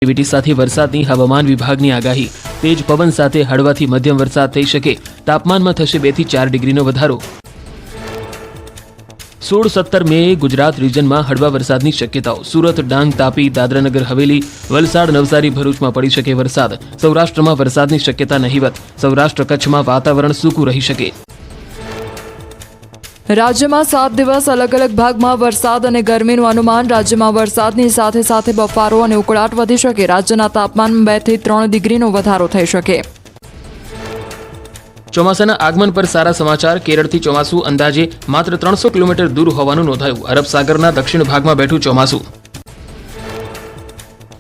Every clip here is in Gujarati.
એક્ટિવિટી સાથે વરસાદની હવામાન વિભાગની આગાહી। તેજ પવન સાથે હળવાથી મધ્યમ વરસાદ થઈ શકે। તાપમાનમાં થશે 2 થી 4 ડિગ્રીનો વધારો। 16-17 મે ગુજરાત રીજનમાં હળવા વરસાદની શક્યતાઓ। સુરત, ડાંગ, તાપી, દાદરાનગર હવેલી, વલસાડ, નવસારી, ભરૂચમાં પડી શકે વરસાદ। સૌરાષ્ટ્રમાં વરસાદની શક્યતા નહીવત। સૌરાષ્ટ્ર કચ્છમાં વાતાવરણ સૂકું રહી શકે। રાજ્યમાં 7 દિવસ અલગ અલગ ભાગમાં વરસાદ અને ગરમીનું અનુમાન। રાજ્યમાં વરસાદની સાથે સાથે બફારો અને ઉકળાટ વધી શકે। રાજ્યના તાપમાનમાં 2 થી 3 ડિગ્રીનો વધારો થઈ શકે। ચોમાસાના આગમન પર સારા સમાચાર। કેરળથી ચોમાસું અંદાજે માત્ર 300 કિલોમીટર દૂર હોવાનું નોંધાયું। અરબ સાગરના દક્ષિણ ભાગમાં બેઠું ચોમાસું।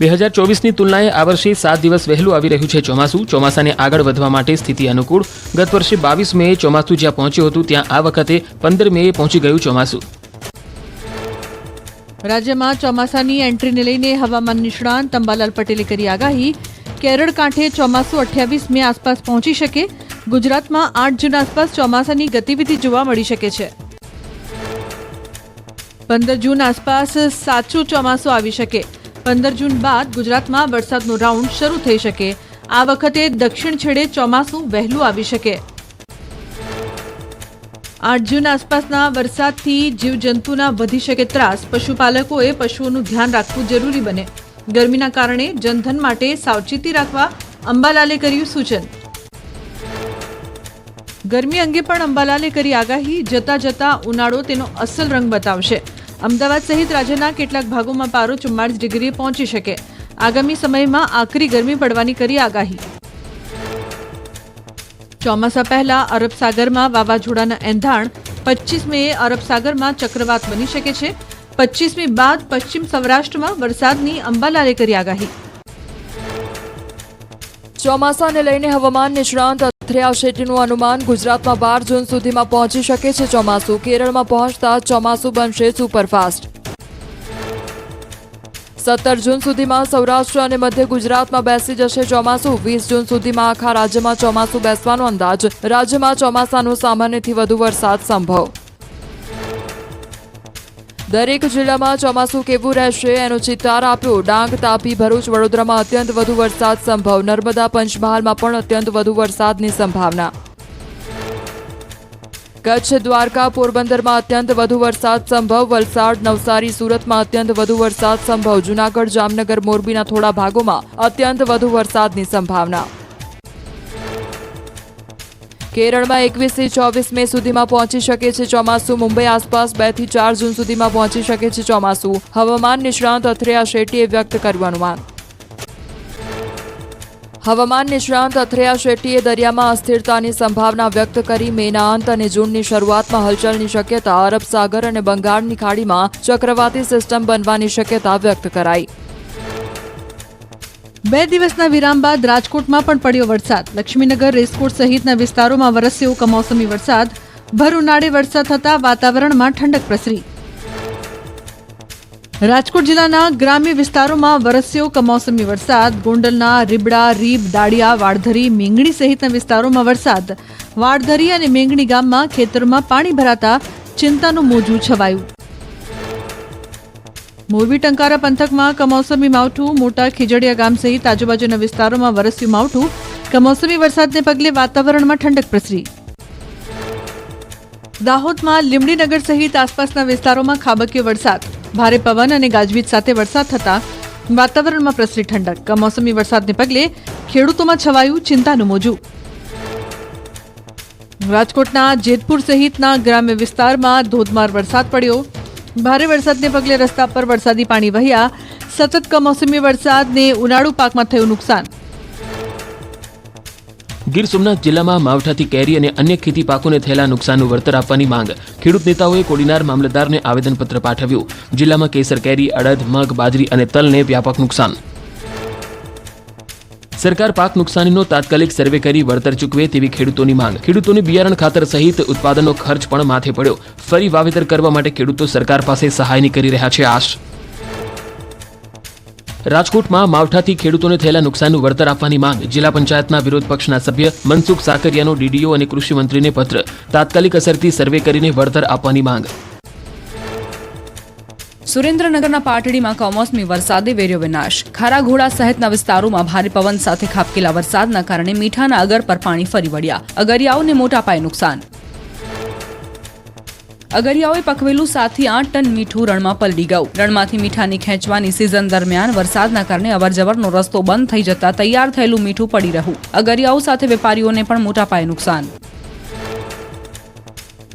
2024ની તુલનાએ આ વર્ષે 7 દિવસ વહેલું આવી રહ્યું છે ચોમાસું। ચોમાસાને આગળ વધવા માટે સ્થિતિ અનુકૂળ। ગત વર્ષે 22 મેએ ચોમાસું જ્યાં પહોંચ્યું હતું ત્યાં આ વખતે 15 મેએ પહોંચી ગયું ચોમાસું। રાજ્યમાં ચોમાસાની એન્ટ્રીને લઈને હવામાન નિષ્ણાંત અંબાલાલ પટેલે કરી આગાહી। કેરળ કાંઠે ચોમાસું 28 મે આસપાસ પહોંચી શકે। ગુજરાતમાં 8 જૂન આસપાસ ચોમાસાની ગતિવિધિ જોવા મળી શકે છે। 15 જૂન આસપાસ સાચું ચોમાસું આવી શકે। 15 જૂન બાદ ગુજરાતમાં વરસાદનો રાઉન્ડ શરૂ થઈ શકે। આ વખતે દક્ષિણ છેડે ચોમાસું વહેલું આવી શકે। 8 જૂન આસપાસના વરસાદથી જીવજંતુના વધી શકે ત્રાસ। પશુપાલકોએ પશુઓનું ધ્યાન રાખવું જરૂરી બને। ગરમીના કારણે જનધન માટે સાવચેતી રાખવા અંબાલાલે કર્યું સૂચન। ગરમી અંગે પણ અંબાલાલે કરી આગાહી। જતા જતા ઉનાળો તેનો અસલ રંગ બતાવશે। અમદાવાદ સહિત રાજ્યના કેટલાક ભાગોમાં પારો 44 ડિગ્રીએ પહોંચી શકે। આગામી સમયમાં આકરી ગરમી પડવાની કરી આગાહી। ચોમાસા પહેલા અરબ સાગરમાં વાવાઝોડાના એંધાણ। 25 મેએ અરબ સાગરમાં ચક્રવાત બની શકે છે। 25 મે બાદ પશ્ચિમ સૌરાષ્ટ્રમાં વરસાદની અંબાલાલે કરી આગાહી। ચોમાસાને લઈને હવામાન નિષ્ણાંત અથિયા શેટ્ટીનું અનુમાન। ગુજરાતમાં 12 જૂન સુધીમાં પહોંચી શકે છે ચોમાસું। કેરળમાં પહોંચતા ચોમાસું બનશે સુપરફાસ્ટ। 17 જૂન સુધીમાં સૌરાષ્ટ્ર અને મધ્ય ગુજરાતમાં બેસી જશે ચોમાસું। 20 જૂન સુધીમાં આખા રાજ્યમાં ચોમાસું બેસવાનો અંદાજ। રાજ્યમાં ચોમાસાનો સામાન્યથી વધુ વરસાદ સંભવ। દરેક જિલ્લામાં ચોમાસું કેવું રહેશે એનો ચિતાર આપ્યો। ડાંગ, તાપી, ભરૂચ, વડોદરામાં અત્યંત વધુ વરસાદ સંભવ। નર્મદા, પંચમહાલમાં પણ અત્યંત વધુ વરસાદની સંભાવના। કચ્છ, દ્વારકા, પોરબંદરમાં અત્યંત વધુ વરસાદ સંભવ। વલસાડ, નવસારી, સુરતમાં અત્યંત વધુ વરસાદ સંભવ। જૂનાગઢ, જામનગર, મોરબીના થોડા ભાગોમાં અત્યંત વધુ વરસાદની સંભાવના। કેરળમાં 21 થી 24 મે સુધીમાં પહોંચી શકે છે ચોમાસું। મુંબઈ આસપાસ 2 થી 4 જૂન સુધીમાં પહોંચી શકે છે ચોમાસું। હવામાન નિષ્ણાંત અથિયા શેટ્ટીએ વ્યક્ત કર્યું અનુમાન। હવામાન નિષ્ણાંત અથિયા શેટ્ટીએ દરિયામાં અસ્થિરતાની સંભાવના વ્યક્ત કરી। મેના અંત અને જૂનની શરૂઆતમાં હલચલની શક્યતા। અરબ સાગર અને બંગાળની ખાડીમાં ચક્રવાતી સિસ્ટમ બનવાની શક્યતા વ્યક્ત કરાઈ। 2 દિવસના વિરામ બાદ રાજકોટમાં પણ પડ્યો વરસાદ। લક્ષ્મીનગર, રેસકોર્સ સહિતના વિસ્તારોમાં વરસ્યો કમોસમી વરસાદ। ભર ઉનાળે વરસાદ થતાં વાતાવરણમાં ઠંડક પ્રસરી। રાજકોટ જિલ્લાના ગ્રામ્ય વિસ્તારોમાં વરસ્યો કમોસમી વરસાદ। ગોંડલના રીબડા, રીબ, દાડિયા, વાડધરી, મેંગણી સહિતના વિસ્તારોમાં વરસાદ। વાડધરી અને મેંગણી ગામમાં ખેતરોમાં પાણી ભરાતા ચિંતાનું મોજું છવાયું। મોરબી ટંકારા પંથકમાં કમોસમી માવઠું। મોટા ખીજડીયા ગામ સહિત આજુબાજુના વિસ્તારોમાં વરસ્યું માવઠું। કમોસમી વરસાદને પગલે વાતાવરણમાં ઠંડક પ્રસરી। દાહોદમાં લીમડીનગર સહિત આસપાસના વિસ્તારોમાં ખાબક્યો વરસાદ। ભારે પવન અને ગાજવીજ સાથે વરસાદ થતાં વાતાવરણમાં પ્રસરી ઠંડક। કમોસમી વરસાદને પગલે ખેડૂતોમાં છવાયું ચિંતાનું મોજું। રાજકોટના જેતપુર સહિતના ગ્રામ્ય વિસ્તારમાં ધોધમાર વરસાદ પડ્યો। ભારે વરસાદને પગલે રસ્તા પર વરસાદી પાણી વહ્યા। સતત કમોસમી વરસાદને ઉનાળુ પાકમાં થયું નુકસાન। ગીર સોમનાથ જિલ્લામાં માવઠાથી કેરી અને અન્ય ખેતી પાકોને થયેલા નુકસાનનું વળતર આપવાની માંગ। ખેડૂત નેતાઓએ કોડીનાર મામલતદારને આવેદનપત્ર પાઠવ્યું। જિલ્લામાં કેસર કેરી, અડદ, મગ, બાજરી અને તલને વ્યાપક નુકસાન। સરકાર પાક નુકસાનીનો તાત્કાલિક સર્વે કરી વળતર ચૂકવે તેવી ખેડૂતોની માંગ। ખેડૂતોને બિયારણ, ખાતર સહિત ઉત્પાદનનો ખર્ચ પણ માથે પડ્યો। ફરી વાવેતર કરવા માટે ખેડૂતો સરકાર પાસે સહાયની કરી રહ્યા છે આશ। રાજકોટમાં માવઠાથી ખેડૂતોને થયેલા નુકસાનનું વળતર આપવાની માંગ। જિલ્લા પંચાયતના વિરોધ પક્ષના સભ્ય મનસુખ સાકરિયાનો ડીડીઓ અને કૃષિ મંત્રીને પત્ર। તાત્કાલિક અસરથી સર્વે કરીને વળતર આપવાની માંગ। સુરેન્દ્રનગરના પાટડીમાં કમોસમી વરસાદે વેર્યો વિનાશ. ખારાઘોડા સહિતના વિસ્તારોમાં ભારે પવન સાથે ખાબકેલા વરસાદના કારણે મીઠાના અગર પર પાણી ફરી વળ્યા. અગરિયાઓને મોટા પાયે નુકસાન. અગરિયાઓએ પકવેલું 7 થી 8 ટન મીઠું રણમાં પલળી ગયું. રણમાંથી મીઠાની ખેંચવાની સિઝન દરમિયાન વરસાદના કારણે અવરજવરનો રસ્તો બંધ થઈ જતા તૈયાર થયેલું મીઠું પડી રહ્યું. અગરિયાઓ સાથે વેપારીઓને પણ મોટા પાયે નુકસાન.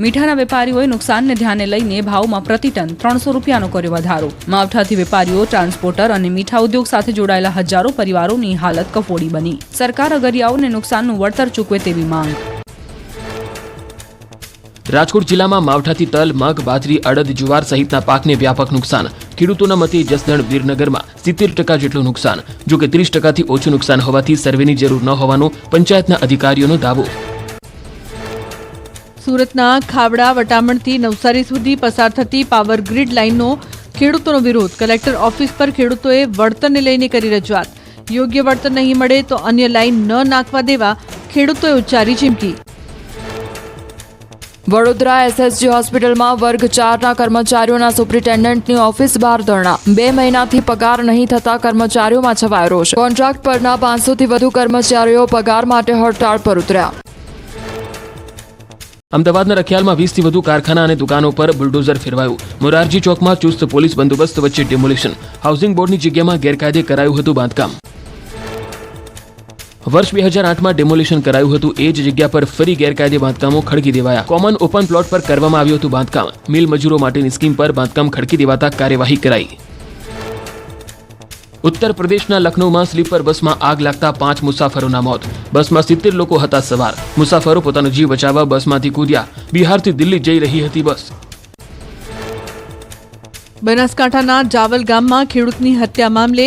મીઠાના વેપારીઓએ નુકસાનને ધ્યાને લઈને ભાવમાં પ્રતિ ટન 300 રૂપિયાનો કર્યો વધારો. માવઠાથી વેપારીઓ, ટ્રાન્સપોર્ટર અને મીઠા ઉદ્યોગ સાથે જોડાયેલા હજારો પરિવારોની હાલત કફોડી બની. સરકાર અગરિયાઓને નુકસાનનું વળતર ચૂકવે તેવી માંગ. રાજકોટ જિલ્લામાં માવઠાથી તલ, મગ, બાજરી, અડદ, જુવાર સહિતના પાકને વ્યાપક નુકસાન. ખેડૂતોના મતે જસદણ, વીરનગરમાં 70% જેટલું નુકસાન. જો કે 30%થી ઓછું નુકસાન હોવાથી સર્વેની જરૂર ન હોવાનો પંચાયતના અધિકારીઓનો દાવો. સુરતના ખાવડા વટામણથી નવસારી સુધી પસાર થતી પાવર ગ્રીડ લાઇનનો ખેડૂતોનો વિરોધ. કલેક્ટર ઓફિસ પર ખેડૂતોએ વળતરને લઈને કરી રજૂઆત. યોગ્ય વળતર નહીં મળે તો અન્ય લાઇન ન નાખવા દેવા ખેડૂતોએ ઉચ્ચારી ચીમકી. વડોદરા એસએસજી હોસ્પિટલમાં વર્ગ 4ના કર્મચારીઓના સુપ્રિન્ટેન્ડન્ટની ઓફિસ બહાર ધરણા. 2 મહિનાથી પગાર નહીં થતા કર્મચારીઓમાં છવાયો રોષ. કોન્ટ્રાક્ટ પરના 500થી વધુ કર્મચારીઓ પગાર માટે હડતાળ પર ઉતર્યા. અમદાવાદના રખિયાલમાં 20થી વધુ કારખાના અને દુકાનો પર બુલડોઝર ફેરવાયું. મોરારજી ચોકમાં ચુસ્ત પોલીસ બંદોબસ્ત વચ્ચે ડેમોલિશન. હાઉસિંગ બોર્ડની જગ્યામાં ગેરકાયદે કરાયું હતું બાંધકામ. વર્ષ 2008માં ડેમોલિશન કરાયું હતું. એ જ જગ્યા પર ફરી ગેરકાયદે બાંધકામો ખડકી દેવાયા. કોમન ઓપન પ્લોટ પર કરવામાં આવ્યું હતું બાંધકામ. મિલ મજૂરો માટેની સ્કીમ પર બાંધકામ ખડકી દેવાતા કાર્યવાહી કરાઈ. ઉત્તર પ્રદેશના લખનૌમાં સ્લીપર બસમાં આગ લાગતા 5 મુસાફરોના મોત. બસમાં 70 લોકો હતા સવાર. મુસાફરો પોતાનો જીવ બચાવવા બસમાંથી કૂદ્યા. બિહારથી દિલ્હી જઈ રહી હતી બસ. બનાસકાંઠાના જાવલ ગામમાં ખેડૂતની હત્યા મામલે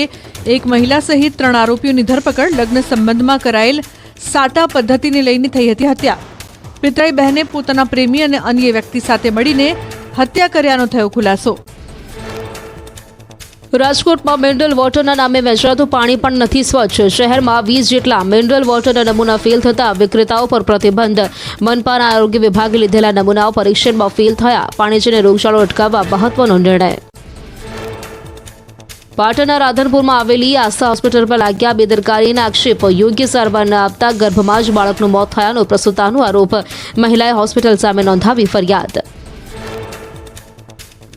એક મહિલા સહિત 3 આરોપીઓની ધરપકડ. લગ્ન સંબંધમાં કરાયેલ સાટા પદ્ધતિને લઈને થઈ હતી હત્યા. પિતરાઈ બહેને પોતાના પ્રેમી અને અન્ય વ્યક્તિ સાથે મળીને હત્યા કર્યાનો થયો ખુલાસો. રાજકોટમાં મિનરલ વોટરના નામે વેચાતું પાણી પણ નથી સ્વચ્છ. શહેરમાં 20 જેટલા મિનરલ વોટરના નમૂના ફેલ થતા વિક્રેતાઓ પર પ્રતિબંધ. મનપાના આરોગ્ય વિભાગે લીધેલા નમૂનાઓ પરીક્ષણમાં ફેલ થયા. પાણીજન્ય રોગચાળો અટકાવવા મહત્વનો નિર્ણય. પાટણના રાધનપુરમાં આવેલી આસ્થા હોસ્પિટલ પર લાગ્યા બેદરકારીના આક્ષેપ. યોગ્ય સારવાર ન આપતા ગર્ભમાં જ બાળકનું મોત થયાનો પ્રસૂતાનો આરોપ. મહિલાએ હોસ્પિટલ સામે નોંધાવી ફરિયાદ.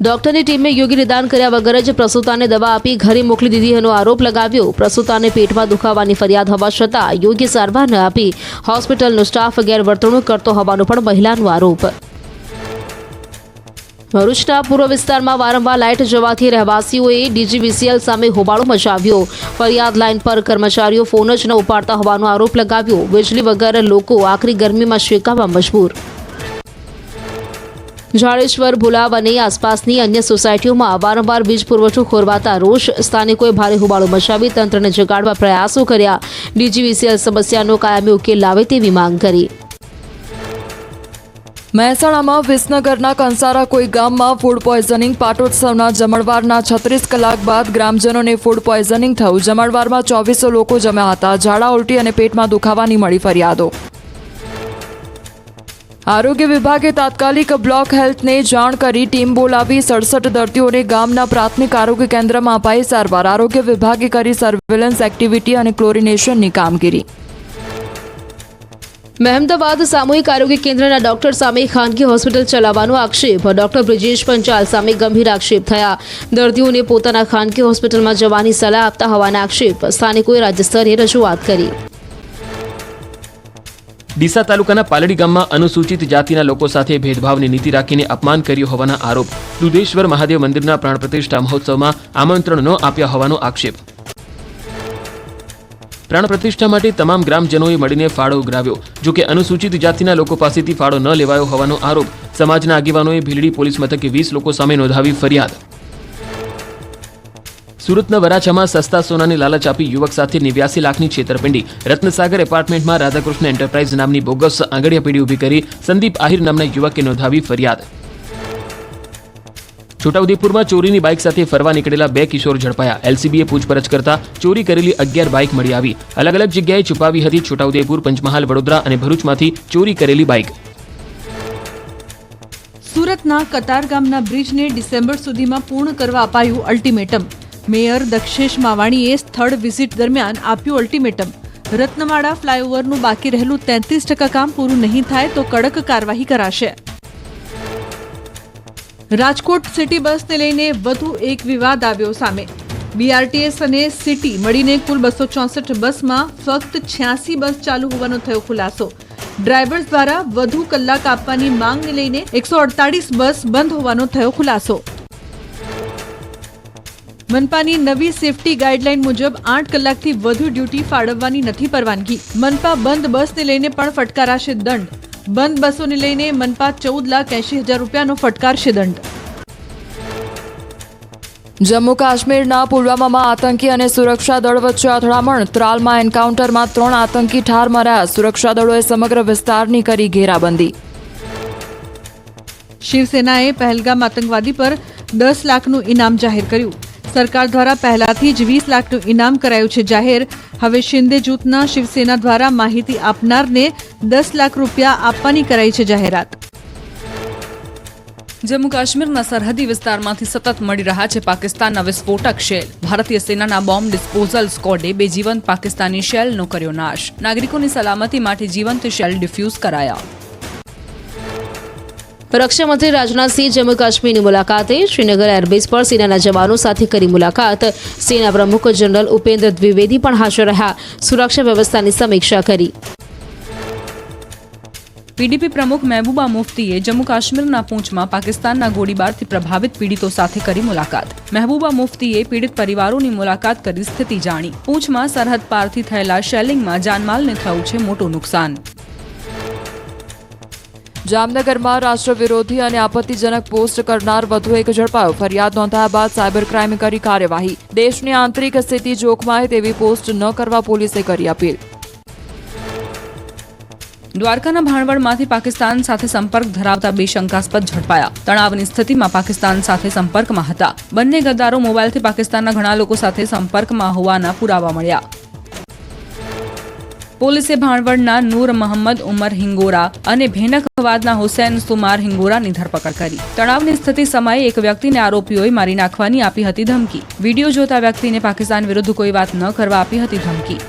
ડોક્ટરની ટીમે યોગ્ય નિદાન કર્યા વગર જ પ્રસૂતાને દવા આપી ઘરે મોકલી દીધીનો આરોપ લગાવ્યો. પ્રસૂતાને પેટમાં દુખાવાની ફરિયાદ હોવા છતાં યોગ્ય સારવાર ન આપી હોસ્પિટલનો સ્ટાફ ગેરવર્તણૂક કરતો હોવાનો પણ મહિલાનો આરોપ. ભરૂચના પૂર્વ વિસ્તારમાં વારંવાર લાઇટ જવાથી રહેવાસીઓએ ડીજીવીસીએલ સામે હોબાળો મચાવ્યો. ફરિયાદ લાઇન પર કર્મચારીઓ ફોન જ ન ઉપાડતા હોવાનો આરોપ લગાવ્યો. વીજળી વગર લોકો આકરી ગરમીમાં શેકાવા મજબૂર. જાડેશ્વર, ભુલાવ અને આસપાસની અન્ય સોસાયટીઓમાં વારંવાર વીજ પુરવઠો ખોરવાતા રોષ. સ્થાનિકોએ ભારે હોબાળો મચાવી તંત્રને જગાડવા પ્રયાસો કર્યા. ડીજીવીસીએલ સમસ્યાનો કાયમી ઉકેલ લાવે તેવી માંગ કરી. મહેસાણામાં વિસનગરના કંસારા કોઈ ગામમાં ફૂડ પોઈઝનિંગ. પાટોત્સવના જમણવારના 36 કલાક બાદ ગ્રામજનોને ફૂડ પોઈઝનિંગ થયું. જમણવારમાં 2400 લોકો જમ્યા હતા. ઝાડા, ઉલટી અને પેટમાં દુખાવાની મળી ફરિયાદો. આરોગ્ય વિભાગે તાત્કાલિક બ્લોક હેલ્થને જાણ કરી ટીમ બોલાવી 67 દર્દીઓને ગામના પ્રાથમિક આરોગ્ય કેન્દ્રમાં અપાઈ સારવાર. આરોગ્ય વિભાગે કરી સર્વેલન્સ એક્ટિવિટી અને ક્લોરિનેશનની કામગીરી. મહેમદાવાદ સામૂહિક આરોગ્ય કેન્દ્રના ડોક્ટર સામે ખાનગી હોસ્પિટલ ચલાવવાનો આક્ષેપ. ડોક્ટર બ્રિજેશ પંચાલ સામે ગંભીર આક્ષેપ થયા. દર્દીઓને પોતાના ખાનગી હોસ્પિટલમાં જવાની સલાહ આપતા હોવાના આક્ષેપ. સ્થાનિકોએ રાજ્ય સ્તરે રજૂઆત કરી. ડીસા તાલુકાના પાલડી ગામમાં અનુસૂચિત જાતિના લોકો સાથે ભેદભાવની નીતિ રાખીને અપમાન કર્યું હોવાના આરોપ. દુધેશ્વર મહાદેવ મંદિરના પ્રાણ પ્રતિષ્ઠા મહોત્સવમાં આમંત્રણ ન આપ્યા હોવાનો આક્ષેપ. પ્રાણ પ્રતિષ્ઠા માટે તમામ ગ્રામજનોએ મળીને ફાળો ઉઘરાવ્યો. જોકે અનુસૂચિત જાતિના લોકો પાસેથી ફાળો ન લેવાયો હોવાનો આરોપ. સમાજના આગેવાનોએ ભીલડી પોલીસ મથકે 20 લોકો સામે નોંધાવી ફરિયાદ. સુરતના વરાછામાં સસ્તા સોનાની લાલચ આપી યુવક સાથે 89 લાખની છેતરપિંડી. રત્નસાગર એપાર્ટમેન્ટમાં રાધાકૃષ્ણ એન્ટરપ્રાઇઝ નામની બોગસ આંગડિયા પેઢી ઊભી કરી સંદીપ આહિર નામના યુવકે નોંધાવી ફરિયાદ. છોટાઉદેપુરમાં ચોરીની બાઇક સાથે ફરવા નીકળેલા 2 કિશોર ઝડપાયા. એલસીબીએ પૂછપરછ કરતા ચોરી કરેલી 11 બાઇક મળી આવી. અલગ અલગ જગ્યાએ છુપાવી હતી. છોટાઉદેપુર, પંચમહાલ, વડોદરા અને ભરૂચમાંથી ચોરી કરેલી બાઇક. સુરત સુરતના કતારગામના બ્રિજને ડિસેમ્બર સુધીમાં પૂર્ણ કરવા અપાયું અલ્ટિમેટમ. મેયર દક્ષેશ માવાણીએ સ્થળ વિઝિટ દરમિયાન આપ્યું અલ્ટિમેટમ. રત્નમાળા ફ્લાયઓવરનું બાકી રહેલું 33% કામ પૂરું નહીં થાય તો કડક કાર્યવાહી કરાશે. રાજકોટ સિટી બસને લઈને વધુ એક વિવાદ આવ્યો સામે. બીઆરટીએસ અને સિટી મળીને કુલ 264 બસમાં ફક્ત 86 બસ ચાલુ હોવાનો થયો ખુલાસો. ડ્રાઈવર્સ દ્વારા વધુ કલાક આપવાની માંગને લઈને 148 બસ બંધ હોવાનો થયો ખુલાસો. મનપાની નવી સેફટી ગાઈડલાઈન મુજબ 8 કલાકથી વધુ ડ્યુટી ફાળવવાની નથી પરવાનગી. મનપા બંધ બસને લઈને પણ ફટકારાશે દંડ. બંધ બસોને લઈને મનપા 14,80,000 રૂપિયાનો ફટકારશે દંડ. જમ્મુ કાશ્મીરના પુલવામામાં આતંકી અને સુરક્ષા દળ વચ્ચે અથડામણ. ત્રાલમાં એન્કાઉન્ટરમાં 3 આતંકી ઠાર મરાયા. સુરક્ષા દળોએ સમગ્ર વિસ્તારની કરી ઘેરાબંધી. શિવસેનાએ પહેલગામ આતંકવાદી પર 10 લાખનું ઇનામ જાહેર કર્યું. સરકાર દ્વારા પહેલાથી જ 20 લાખનું ઇનામ કરાયું છે જાહેર. હવે શિંદે જૂથના શિવસેના દ્વારા માહિતી આપનારને 10 લાખ રૂપિયા આપવાની કરાઈ છે જાહેરાત. જમ્મુ કાશ્મીરના સરહદી વિસ્તારમાંથી સતત મળી રહ્યા છે પાકિસ્તાનના વિસ્ફોટક શેલ. ભારતીય સેનાના બોમ્બ ડિસ્પોઝલ સ્કોડે 2 જીવંત પાકિસ્તાની શેલનો કર્યો નાશ. નાગરિકોની સલામતી માટે જીવંત શેલ ડિફ્યુઝ કરાયા. રક્ષામંત્રી રાજનાથસિંહ જમ્મુ કાશ્મીરની મુલાકાતે. શ્રીનગર એરબેઝ પર સેનાના જવાનો સાથે કરી મુલાકાત. સેના પ્રમુખ જનરલ ઉપેન્દ્ર દ્વિવેદી પણ હાજર રહ્યા. સુરક્ષા વ્યવસ્થાની સમીક્ષા કરી. પીડીપી પ્રમુખ મહેબૂબા મુફ્તીએ જમ્મુ કાશ્મીરના પૂંચમાં પાકિસ્તાનના ગોળીબારથી પ્રભાવિત પીડિતો સાથે કરી મુલાકાત. મહેબૂબા મુફ્તીએ પીડિત પરિવારોની મુલાકાત કરી સ્થિતિ જાણી. પૂંચમાં સરહદ પારથી થયેલા શેલિંગમાં જાનમાલને થયું છે મોટું નુકસાન. જામનગરમાં રાષ્ટ્ર વિરોધી અને આપત્તિજનક પોસ્ટ કરનાર વધુ એક ઝડપાયો. ફરિયાદ નોંધાયા બાદ સાયબર ક્રાઇમે કરી કાર્યવાહી. દેશની આંતરિક સ્થિતિ જોખમાય તેવી પોસ્ટ ન કરવા પોલીસે કરી અપીલ. દ્વારકાના ભાણવડમાંથી પાકિસ્તાન સાથે સંપર્ક ધરાવતા 2 શંકાસ્પદ ઝડપાયા. તણાવની સ્થિતિમાં પાકિસ્તાન સાથે સંપર્કમાં હતા. બંને ગદ્દારો મોબાઈલથી પાકિસ્તાનના ઘણા લોકો સાથે સંપર્કમાં હોવાના પુરાવા મળ્યા. પોલીસે ભાણવડના નૂર મોહમ્મદ ઉમર હિંગોરા અને ભેનકવાદના હુસૈન સુમાર હિંગોરાની ધરપકડ કરી. તણાવની સ્થિતિ સમયે એક વ્યક્તિને આરોપીઓએ મારી નાખવાની આપી હતી ધમકી. વિડીયો જોતા વ્યક્તિને પાકિસ્તાન વિરુદ્ધ કોઈ વાત ન કરવા આપી હતી ધમકી.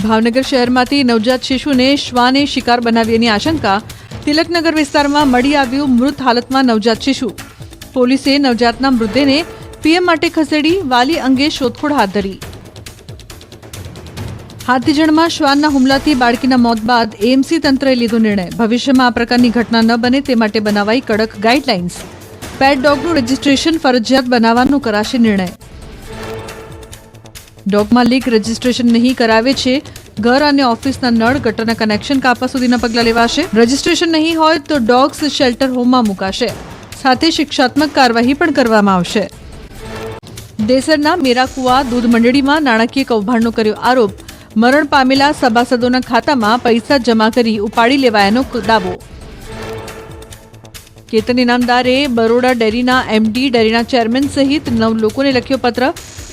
ભાવનગર શહેરમાંથી નવજાત શિશુને શ્વાને શિકાર બનાવ્યાની આશંકા. તિલકનગર વિસ્તારમાં મળી આવ્યું મૃત હાલતમાં નવજાત શિશુ. પોલીસે નવજાતના મૃતદેહને પીએમ માટે ખસેડી વાલી અંગે શોધખોળ હાથ ધરી. હાથીજણમાં શ્વાનના હુમલાથી બાળકીના મોત બાદ એએમસી તંત્રએ લીધો નિર્ણય. ભવિષ્યમાં આ પ્રકારની ઘટના ન બને તે માટે બનાવાઈ કડક ગાઈડલાઇન્સ. પેટ ડોગનું રજિસ્ટ્રેશન ફરજિયાત બનાવવાનો કરાશે નિર્ણય. ડોગમાં લીક રજિસ્ટ્રેશન નહીં કરાવે છે ઘર અને ઓફિસના નળ ગટરના કનેક્શન કાપવા સુધીના પગલાં લેવાશે. રજિસ્ટ્રેશન નહીં હોય તો ડોગ્સ શેલ્ટર હોમમાં મુકાશે. સાથે શિક્ષાત્મક કાર્યવાહી પણ કરવામાં આવશે. દેસરના મેરાકુવા દૂધ મંડળીમાં નાણાકીય કૌભાંડનો કર્યો આરોપ. મરણ પામેલા સભાસદોના ખાતામાં પૈસા જમા કરી ઉપાડી લેવાયાનો દાવો. કેતન ઇનામદારે બરોડા ડેરીના એમડી, ડેરીના ચેરમેન સહિત 9 લોકોને લખ્યો પત્ર.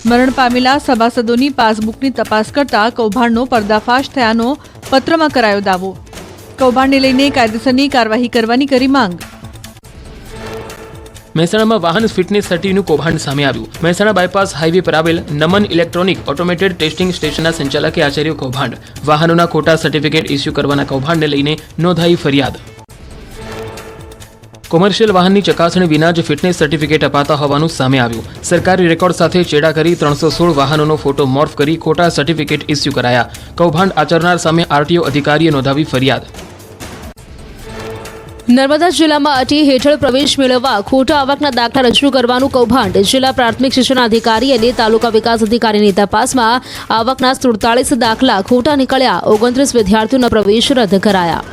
મરણ પામેલા સભાસદોની પાસબુકની તપાસ કરતા કૌભાંડનો પર્દાફાશ થયાનો પત્રમાં કરાયો દાવો. કૌભાંડને લઈને કાયદેસરની કાર્યવાહી કરવાની કરી માંગ. મહેસાણામાં વાહન ફિટનેસ સર્ટિફિકેટનું કૌભાંડ સામે આવ્યું. મહેસાણા બાયપાસ હાઈવે પર આવેલ નમન ઇલેક્ટ્રોનિક ઓટોમેટેડ ટેસ્ટિંગ સ્ટેશનના સંચાલકે આચર્યું કૌભાંડ. વાહનોના ખોટા સર્ટિફિકેટ ઇસ્યુ કરવાના કૌભાંડને લઈને નોંધાઈ ફરિયાદ. કોમર્શિયલ વાહનની ચકાસણી વિના જ ફિટનેસ સર્ટિફિકેટ અપાતા હોવાનું સામે આવ્યું. સરકારી રેકોર્ડ સાથે ચેડા કરી 316 વાહનોનો ફોટો મોર્ફ કરી ખોટા સર્ટિફિકેટ ઇસ્યુ કરાયા. કૌભાંડ આચરનાર સામે આરટીઓ અધિકારીએ નોંધાવી ફરિયાદ. નર્મદા જિલ્લામાં અટી હેઠળ પ્રવેશ મેળવવા ખોટા આવકના દાખલા રજૂ કરવાનું કૌભાંડ. જિલ્લા પ્રાથમિક શિક્ષણ અધિકારી અને તાલુકા વિકાસ અધિકારીની તપાસમાં આવકના 47 દાખલા ખોટા નીકળ્યા. 29 વિદ્યાર્થીઓના પ્રવેશ રદ કરાયા.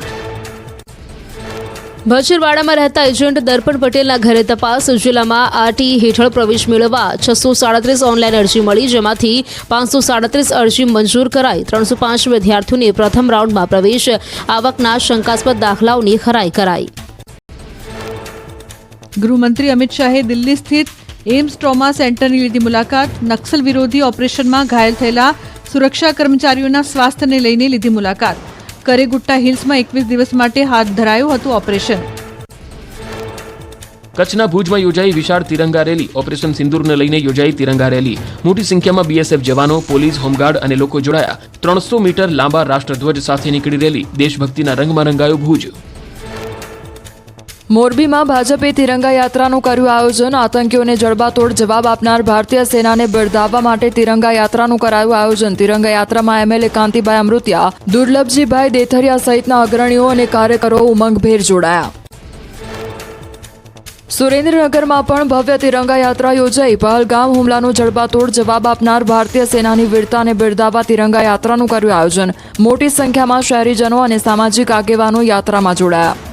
ભચરવાડામાં રહેતા એજન્ટ દર્પણ પટેલના ઘરે તપાસ. જિલ્લામાં આરટી હેઠળ પ્રવેશ મેળવવા 637 ઓનલાઈન અરજી મળી, જેમાંથી 537 અરજી મંજૂર કરાઈ. 305 વિદ્યાર્થીઓને પ્રથમ રાઉન્ડમાં પ્રવેશ. આવકના શંકાસ્પદ દાખલાઓની ખરાઈ કરાઈ. ગૃહમંત્રી અમિત શાહે દિલ્હી સ્થિત એમ્સ ટ્રોમા સેન્ટરની લીધી મુલાકાત. નક્સલ વિરોધી ઓપરેશનમાં ઘાયલ થયેલા સુરક્ષા કર્મચારીઓના સ્વાસ્થ્યને લઈને લીધી મુલાકાત. કરેગુટ્ટા હિલ્સમાં 21 દિવસ માટે હાથ ધરાયું હતું ઓપરેશન. કચ્છના ભુજમાં યોજાઈ વિશાળ તિરંગા રેલી. ઓપરેશન સિંદૂરને લઈને યોજાઈ તિરંગા રેલી. મોટી સંખ્યામાં બીએસએફ જવાનો, પોલીસ, હોમગાર્ડ અને લોકો જોડાયા. 300 મીટર લાંબા રાષ્ટ્રધ્વજ સાથે નીકળી રેલી. દેશભક્તિના રંગમાં રંગાયું ભુજ. મોરબીમાં ભાજપે તિરંગા યાત્રાનું કર્યું આયોજન. આતંકીઓને જડબાતોડ જવાબ આપનાર ભારતીય સેનાને બિરદાવવા માટે તિરંગા યાત્રાનું કરાયું આયોજન. તિરંગા યાત્રામાં એમએલએ કાંતિભાઈ અમૃતિયા, દુર્લભજીભાઈ દેથરિયા સહિતના અગ્રણીઓ અને કાર્યકરો ઉમંગભેર જોડાયા. સુરેન્દ્રનગરમાં પણ ભવ્ય તિરંગા યાત્રા યોજાઈ. પહલગામ હુમલાનો જડબાતોડ જવાબ આપનાર ભારતીય સેનાની વીરતાને બિરદાવવા તિરંગા યાત્રાનું કર્યું આયોજન. મોટી સંખ્યામાં શહેરીજનો અને સામાજિક આગેવાનો યાત્રામાં જોડાયા.